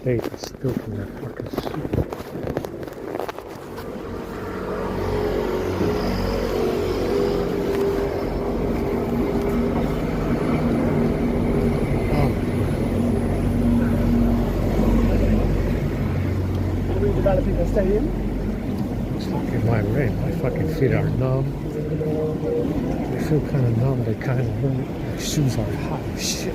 States is still from that fucking shit. People stay in. It's fucking my rain. My fucking feet are numb. They feel kind of numb. They kind of hurt. My shoes are hot as shit.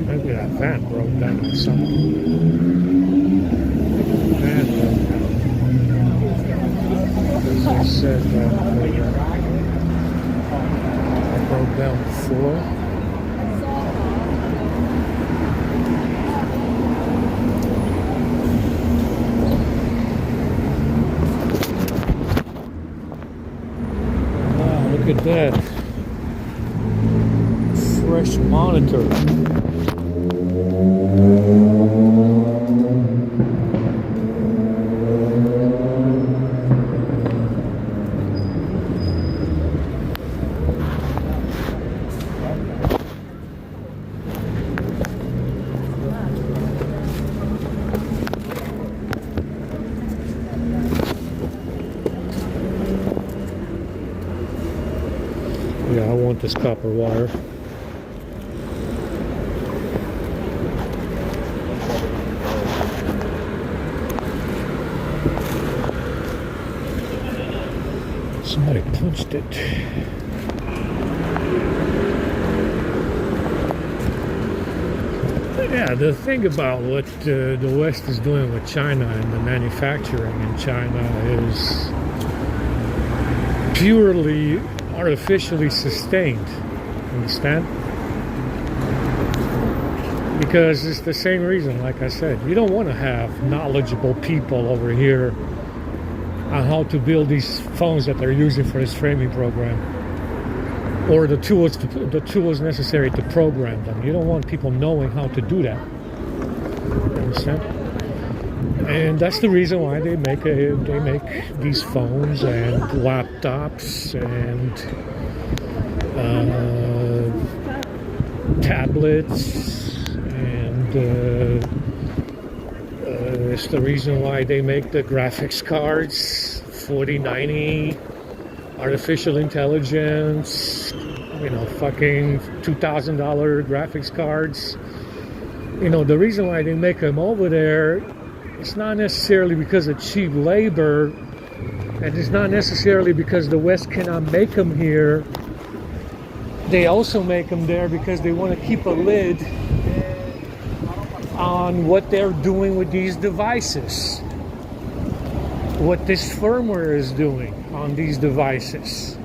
Maybe that van broke down or something. Van broke down. As I said, I broke down before. Wow, look at that. Fresh monitor. Yeah, I want this copper wire. Somebody punched it. Yeah, the thing about what the West is doing with China and the manufacturing in China is purely artificially sustained. Understand? Because it's the same reason, like I said, you don't want to have knowledgeable people over here on how to build these phones that they're using for this framing program, or the tools necessary to program them. You don't want people knowing how to do that. You understand? And that's the reason why they make these phones and laptops and tablets, and it's the reason why they make the graphics cards, 4090, artificial intelligence, fucking $2,000 graphics cards. The reason why they make them over there, it's not necessarily because of cheap labor, and it's not necessarily because the West cannot make them here. They also make them there because they want to keep a lid on what they're doing with these devices, what this firmware is doing on these devices.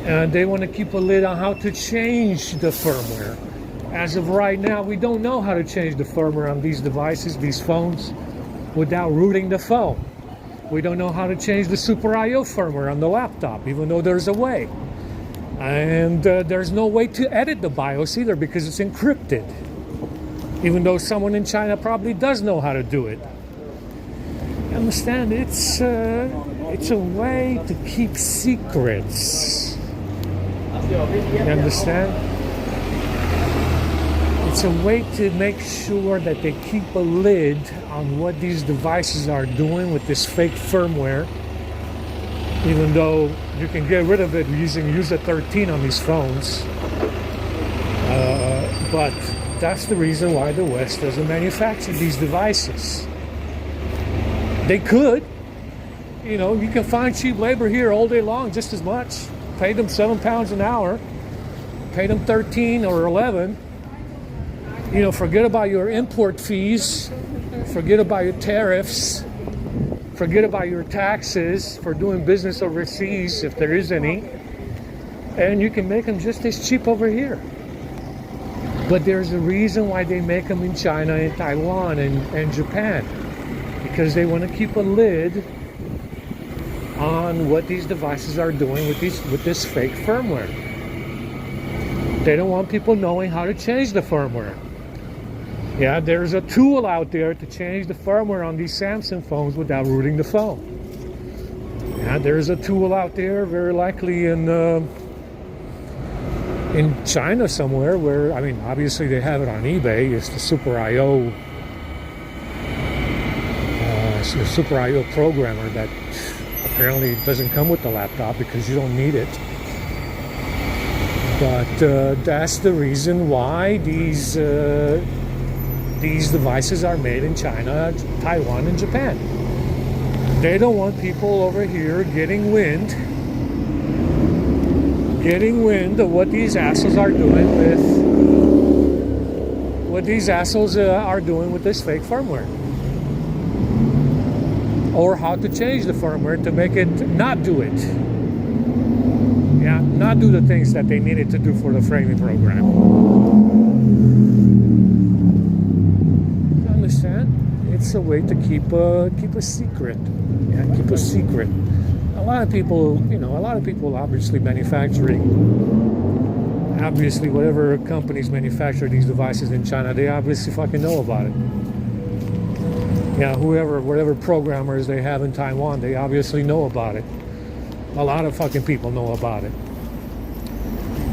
And they want to keep a lid on how to change the firmware. As of right now, we don't know how to change the firmware on these devices, these phones, without rooting the phone. We don't know how to change the Super I/O firmware on the laptop, even though there's a way. And there's no way to edit the BIOS either because it's encrypted, even though someone in China probably does know how to do it. You understand? It's a way to keep secrets. You understand? It's a way to make sure that they keep a lid on what these devices are doing with this fake firmware, even though you can get rid of it using user 13 on these phones. But that's the reason why the West doesn't manufacture these devices. They could. You know, you can find cheap labor here all day long just as much. Pay them £7 an hour. Pay them 13 or 11. You know, forget about your import fees. Forget about your tariffs. Forget about your taxes for doing business overseas, if there is any. And you can make them just as cheap over here. But there's a reason why they make them in China and Taiwan and Japan. Because they want to keep a lid on what these devices are doing with this fake firmware. They don't want people knowing how to change the firmware. Yeah, there's a tool out there to change the firmware on these Samsung phones without rooting the phone. Yeah, there's a tool out there, very likely in China somewhere, where, I mean, obviously they have it on eBay. It's the Super IO programmer that apparently doesn't come with the laptop because you don't need it. But that's the reason why these devices are made in China, Taiwan, and Japan. They don't want people over here getting wind of what these assholes are doing with this fake firmware, or how to change the firmware to make it not do it. Yeah, not do the things that they needed to do for the framing program. You understand? It's a way to keep a secret. Yeah, keep a secret. A lot of people obviously whatever companies manufacture these devices in China, they obviously fucking know about it. Yeah, whatever programmers they have in Taiwan, they obviously know about it. A lot of fucking people know about it.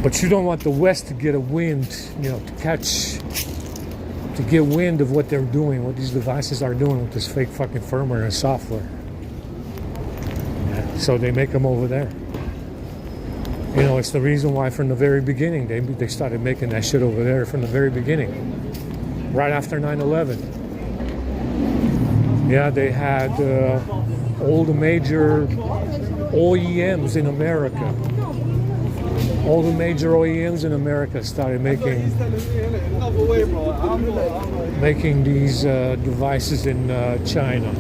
But you don't want the West to get a wind, to get wind of what they're doing, what these devices are doing with this fake fucking firmware and software. Yeah, so they make them over there. It's the reason why from the very beginning they started making that shit over there from the very beginning. Right after 9/11. Yeah, they had all the major OEMs in America. All the major OEMs in America started making these devices in China.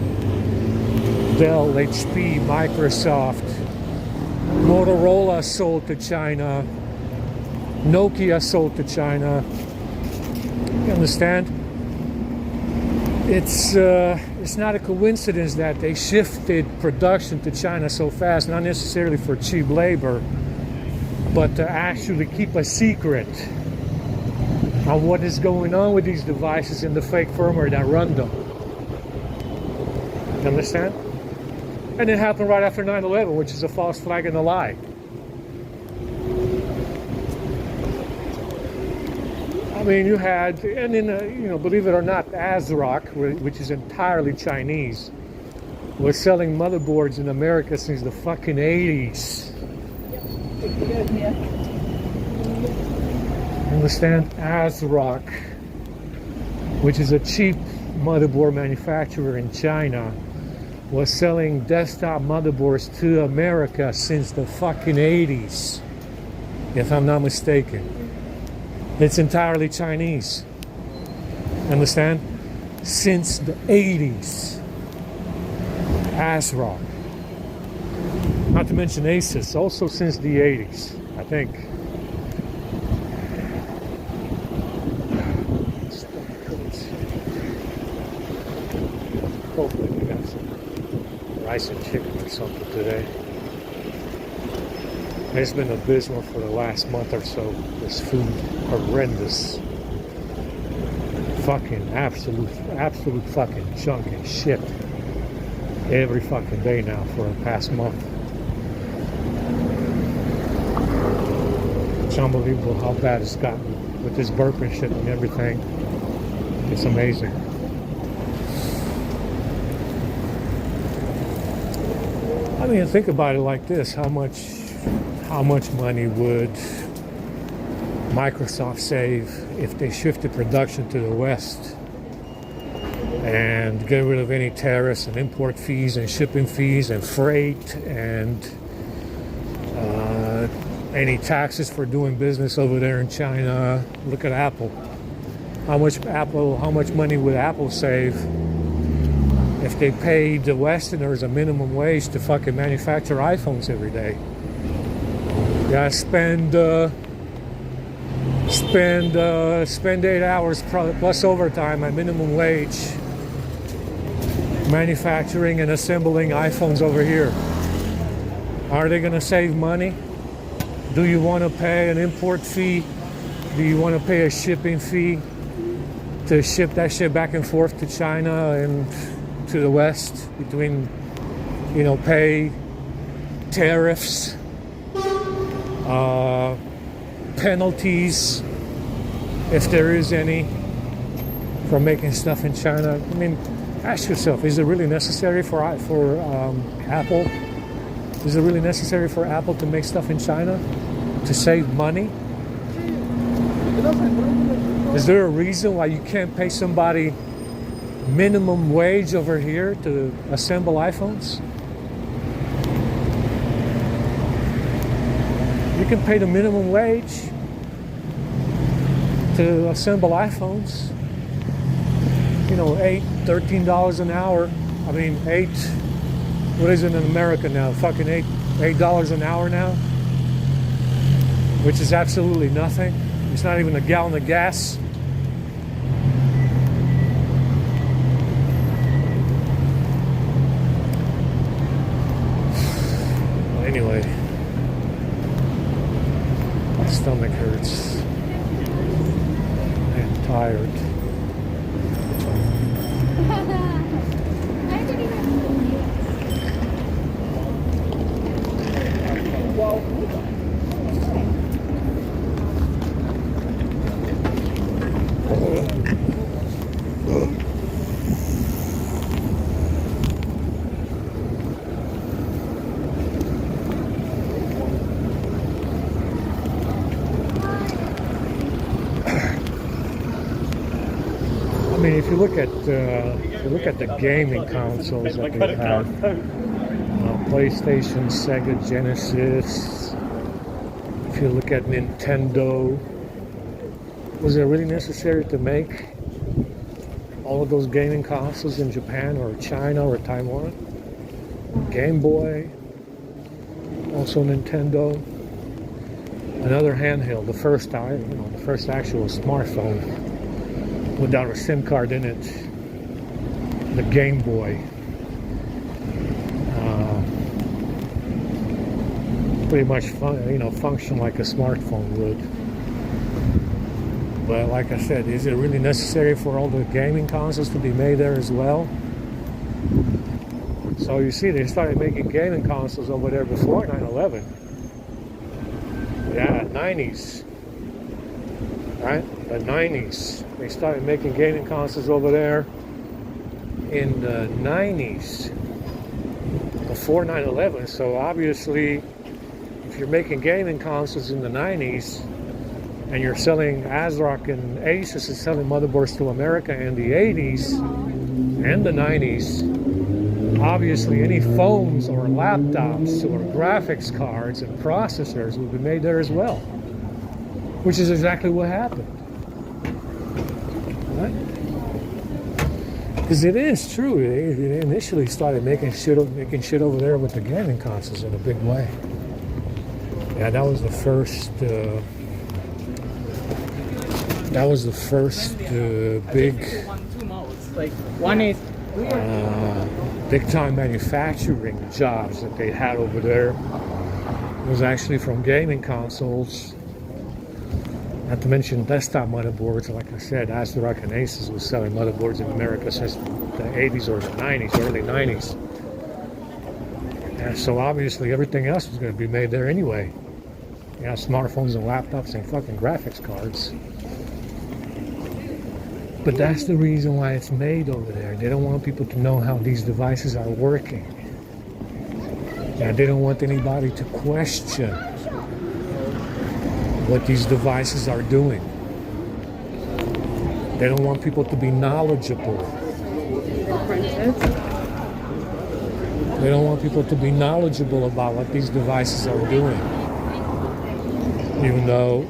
Dell, HP, Microsoft, Motorola sold to China. Nokia sold to China. You understand? It's not a coincidence that they shifted production to China so fast, not necessarily for cheap labor, but to actually keep a secret on what is going on with these devices and the fake firmware that run them. You understand? And it happened right after 9/11, which is a false flag and a lie. I mean, you had, and in believe it or not, ASRock, which is entirely Chinese, was selling motherboards in America since the fucking 80s. Understand? ASRock, which is a cheap motherboard manufacturer in China, was selling desktop motherboards to America since the fucking 80s, if I'm not mistaken. It's entirely Chinese. Understand? Since the 80s. ASRock. Not to mention Asus, also since the 80s, I think. Hopefully we got some rice and chicken or something today. It's been abysmal for the last month or so. This food, horrendous. Fucking absolute fucking junk and shit. Every fucking day now for the past month. It's unbelievable how bad it's gotten with this burp and shit and everything. It's amazing. I mean, think about it like this: how much money would Microsoft save if they shifted production to the West and get rid of any tariffs and import fees and shipping fees and freight and any taxes for doing business over there in China. Look at Apple. How much money would Apple save if they paid the Westerners a minimum wage to fucking manufacture iPhones every day? Yeah, spend 8 hours plus overtime at minimum wage manufacturing and assembling iPhones over here. Are they going to save money? Do you want to pay an import fee? Do you want to pay a shipping fee to ship that shit back and forth to China and to the West, between, pay tariffs, penalties, if there is any, for making stuff in China? I mean, ask yourself, is it really necessary for Apple? Is it really necessary for Apple to make stuff in China to save money? Is there a reason why you can't pay somebody minimum wage over here to assemble iPhones? You can pay the minimum wage to assemble iPhones. $13 an hour. I mean, what is it in America now? Fucking $8 an hour now, which is absolutely nothing. It's not even a gallon of gas. Anyway, my stomach hurts. I'm tired. I mean, if you look at the gaming consoles that they have, PlayStation, Sega, Genesis. If you look at Nintendo, was it really necessary to make all of those gaming consoles in Japan or China or Taiwan? Game Boy, also Nintendo. Another handheld, the first actual smartphone without a SIM card in it, the Game Boy. Pretty much function like a smartphone would. But like I said, is it really necessary for all the gaming consoles to be made there as well? So you see, they started making gaming consoles over there before 9/11. Yeah, 90s. Right? The 90s. They started making gaming consoles over there in the 90s, before 9/11. So obviously, if you're making gaming consoles in the 90s and you're selling ASRock and Asus is selling motherboards to America in the 80s and the 90s, obviously any phones or laptops or graphics cards and processors will be made there as well, which is exactly what happened. Right? Because it is true, they initially started making shit over there with the gaming consoles in a big way. Yeah, that was the first big big time manufacturing jobs that they had over there. It was actually from gaming consoles. Not to mention desktop motherboards. Like I said, ASRock and Asus was selling motherboards in America since the 80s or the 90s, early 90s. And so obviously everything else was going to be made there anyway. Yeah, smartphones and laptops and fucking graphics cards. But that's the reason why it's made over there. They don't want people to know how these devices are working. And they don't want anybody to question what these devices are doing. They don't want people to be knowledgeable They don't want people to be knowledgeable about what these devices are doing. Even though,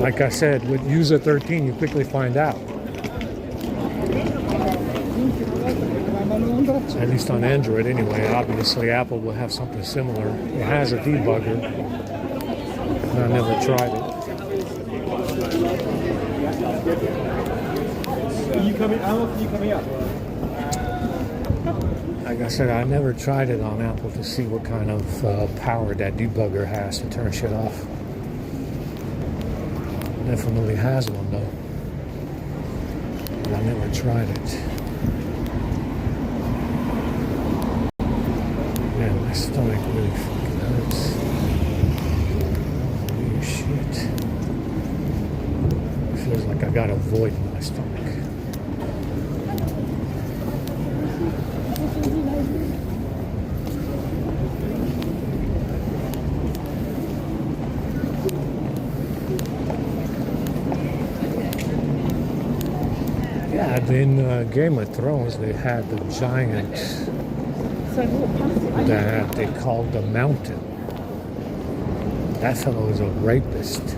like I said, with user 13, you quickly find out. At least on Android anyway. Obviously Apple will have something similar. It has a debugger. And I never tried it. Can you come in? How often are you coming up? Like I said, I never tried it on Apple to see what kind of power that debugger has to turn shit off. Definitely has one though. But I never tried it. Man, my stomach really fucking hurts. Holy shit. It feels like I got a void in my stomach. Yeah, in Game of Thrones, they had the giant that they called the Mountain. That fellow was a rapist.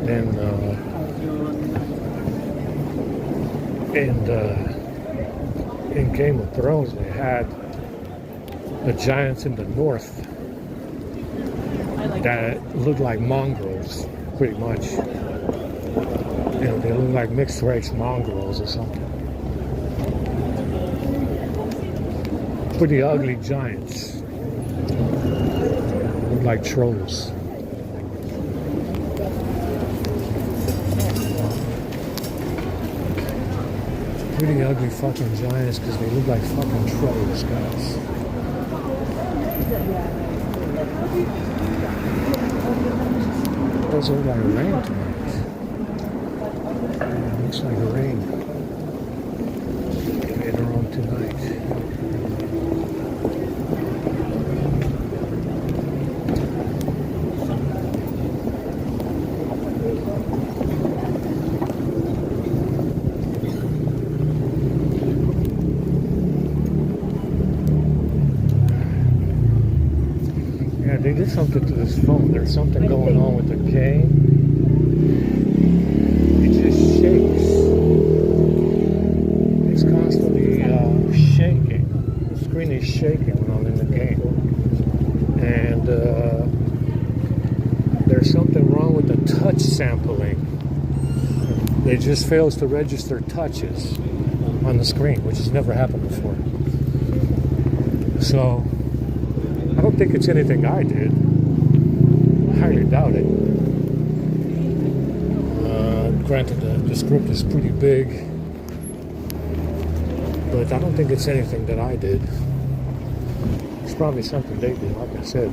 And then in Game of Thrones, they had the giants in the north that looked like mongrels, pretty much. You know, they look like mixed race mongrels or something. Pretty ugly giants. Look like trolls. Pretty ugly fucking giants because they look like fucking trolls, guys. Those look like rain tonight. Looks like rain later on tonight. Yeah, they did something to this phone. There's something going on with the K. It just shakes. It's constantly shaking. The screen is shaking when I'm in the game. And there's something wrong with the touch sampling. It just fails to register touches on the screen, which has never happened before. So, I don't think it's anything I did. I highly doubt it. Granted, the script is pretty big, but I don't think it's anything that I did. It's probably something they did. Like I said,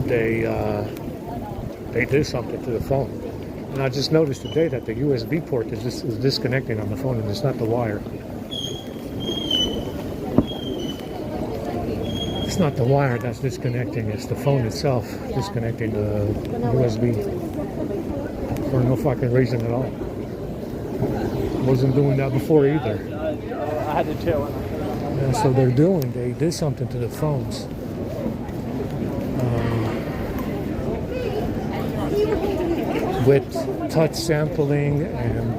they did something to the phone. And I just noticed today that the USB port is disconnecting on the phone, and it's not the wire. It's not the wire that's disconnecting, it's the phone itself disconnecting the USB for no fucking reason at all. Wasn't doing that before either. I had to chill. And so they did something to the phones. With touch sampling, and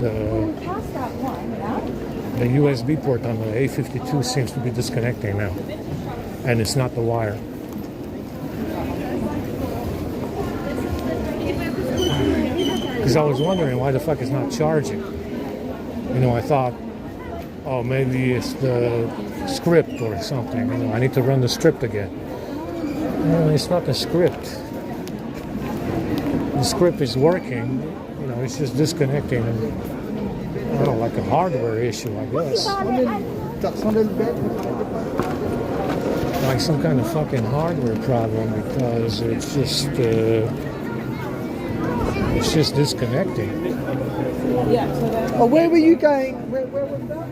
the USB port on the A52 seems to be disconnecting now. And it's not the wire. Because I was wondering why the fuck it's not charging. You know, I thought, oh, maybe it's the script or something. You know, I need to run the script again. No, it's not the script. The script is working. You know, it's just disconnecting. And, I don't know, like a hardware issue, I guess. Like some kind of fucking hardware problem, because it's just disconnecting. Oh, where were you going? Where was that?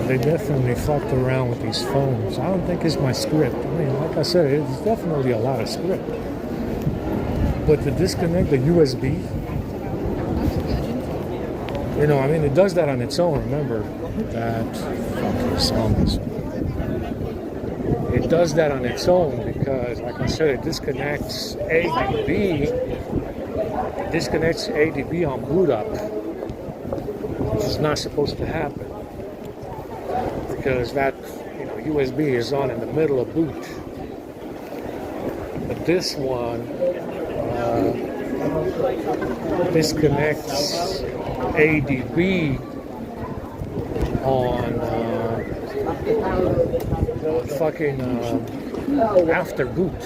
they definitely fucked around with these phones. I don't think it's my script. I mean, like I said, it's definitely a lot of script. But to disconnect the USB, you know, I mean, it does that on its own. Remember that fucking zombies. It does that on its own because, like I said, it disconnects ADB. It disconnects ADB on boot up, which is not supposed to happen because that, you know, USB is on in the middle of boot. But this one disconnects ADB on fucking after boot.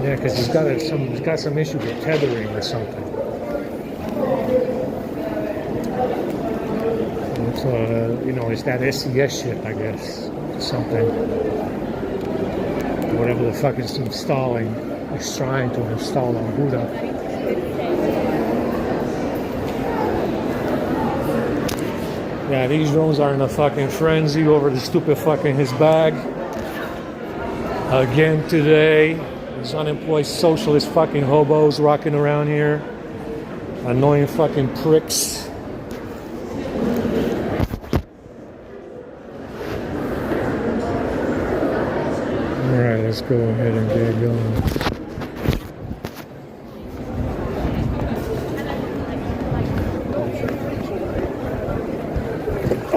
Yeah, because he's got some issue with tethering or something. So you know, it's that SES shit, I guess, something. Whatever the fuck is installing, is trying to install on boot up. Yeah, these drones are in a fucking frenzy over the stupid fucking his bag. Again today, these unemployed socialist fucking hobos rocking around here. Annoying fucking pricks. Alright, let's go ahead and get going.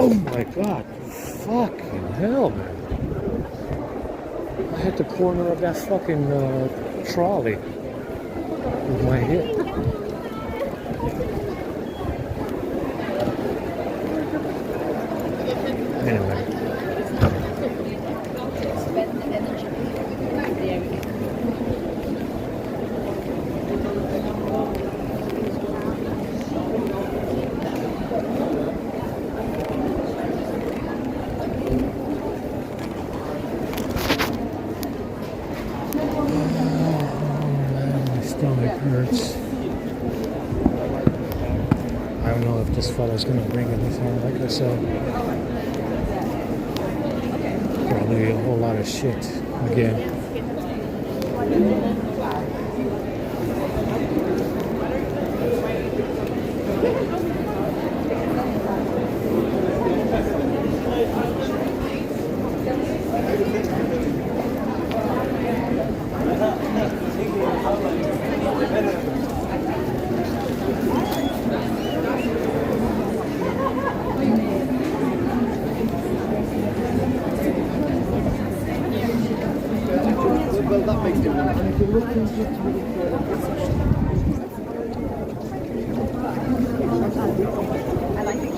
Oh my god, fucking hell, man. I hit the corner of that fucking trolley with my hip. Anyway. Stomach hurts. I don't know if this fella's gonna bring anything. Like I said, probably a whole lot of shit again. Well, that makes difference. And if you look into it, I like it.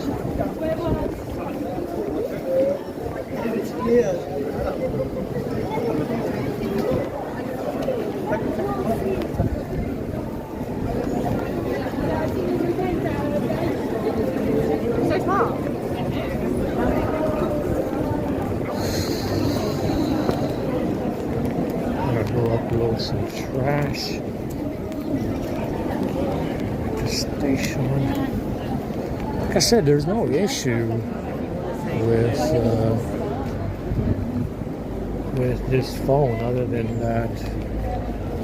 So small. Upload some trash at the station. Like I said, there's no issue with this phone other than that.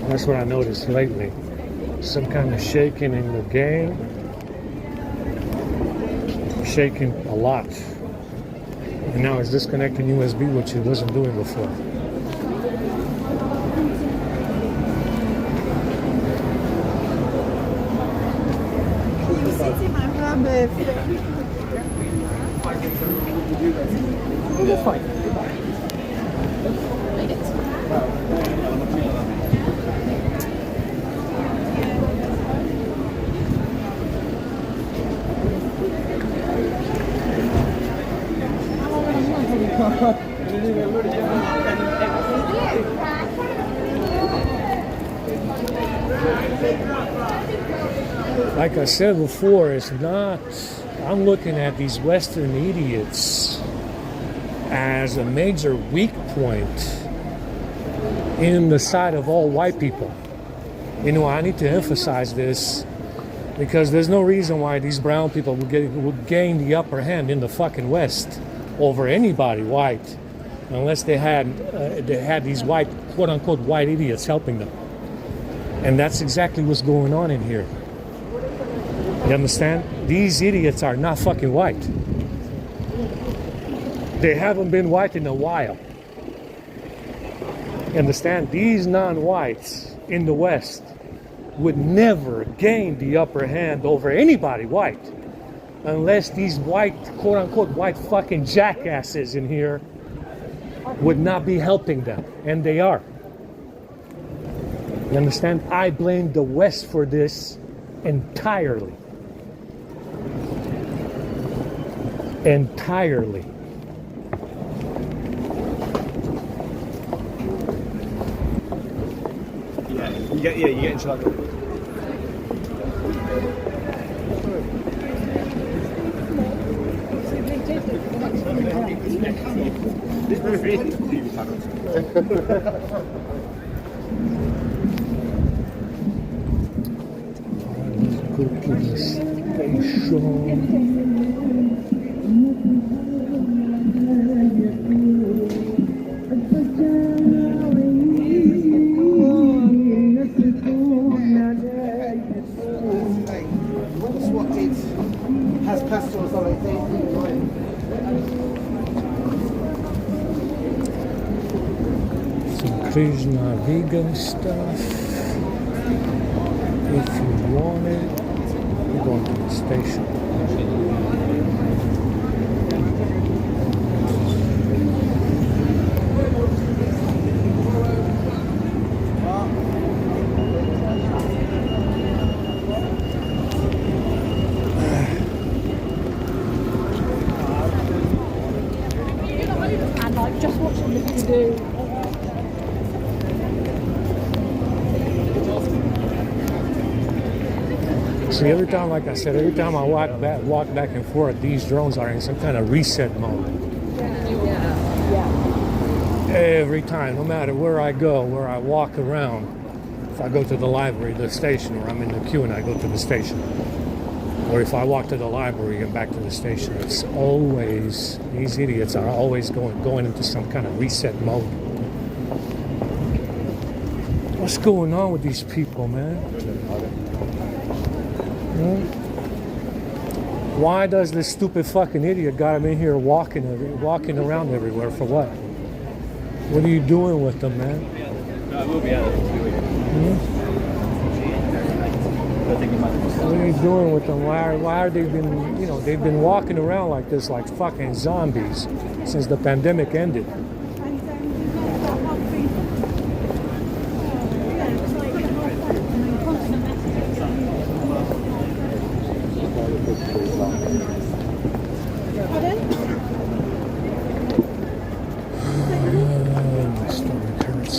That's what I noticed lately. Some kind of shaking in the game. Shaking a lot. And now it's disconnecting USB, which it wasn't doing before. That's fine. Like I said before, it's not. I'm looking at these Western idiots as a major weak point in the side of all white people. You know, I need to emphasize this Because there's no reason why these brown people would gain the upper hand in the fucking West over anybody white, unless they had these white, quote unquote, white idiots helping them. And that's exactly what's going on in here. You understand? These idiots are not fucking white. They haven't been white in a while. You understand? These non-whites in the West would never gain the upper hand over anybody white unless these white, quote-unquote, white fucking jackasses in here would not be helping them. And they are. You understand? I blame the West for this entirely. Entirely. You get into like Go to the station. Has pastels on it. Some Krishna vegan stuff. If you want it, you're going to the station. Just watching the video. See, every time, like I said, every time I walk back and forth, these drones are in some kind of reset mode. Every time, no matter where I go, where I walk around, if I go to the library, the station, or I'm in the queue and I go to the station, or if I walk to the library and back to the station, it's always, these idiots are always going into some kind of reset mode. What's going on with these people, man? Why does this stupid fucking idiot got him in here walking around everywhere for what? What are you doing with them, man? What are you doing with them? Why are they been, they've been walking around like this, like fucking zombies since the pandemic ended. My stomach hurts.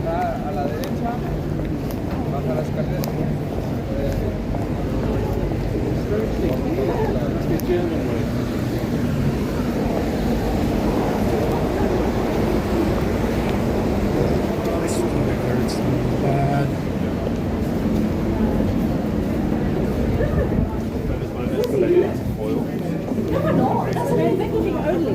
a la derecha, baja la escalera. My stomach hurts so bad. No, that's very only.